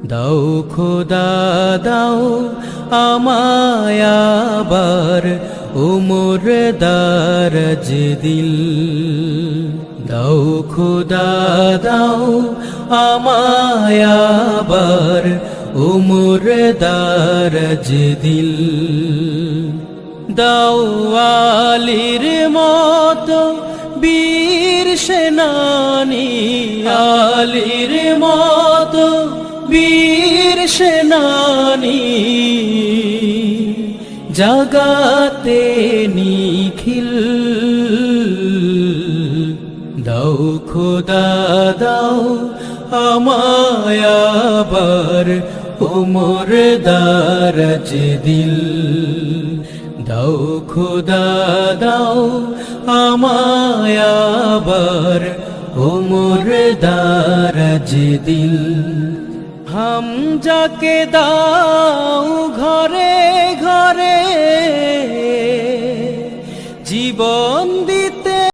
দাও খোদা দাও আমায় আবার উমর দারাজ দিল। দাও খোদা দাও আমায় আবার উমর দারাজ দিল। দাও আলীর মতো বীর সেনানী, আলীর মতো বীর সেনানী, জাগাতে নিখিল। দাও খোদা দাও আমায় আবার উমর দারাজ দিল। দাও খোদা দাও আমায় আবার উমর দারাজ দিল। হামজাকে দাও ঘরে ঘরে জীবন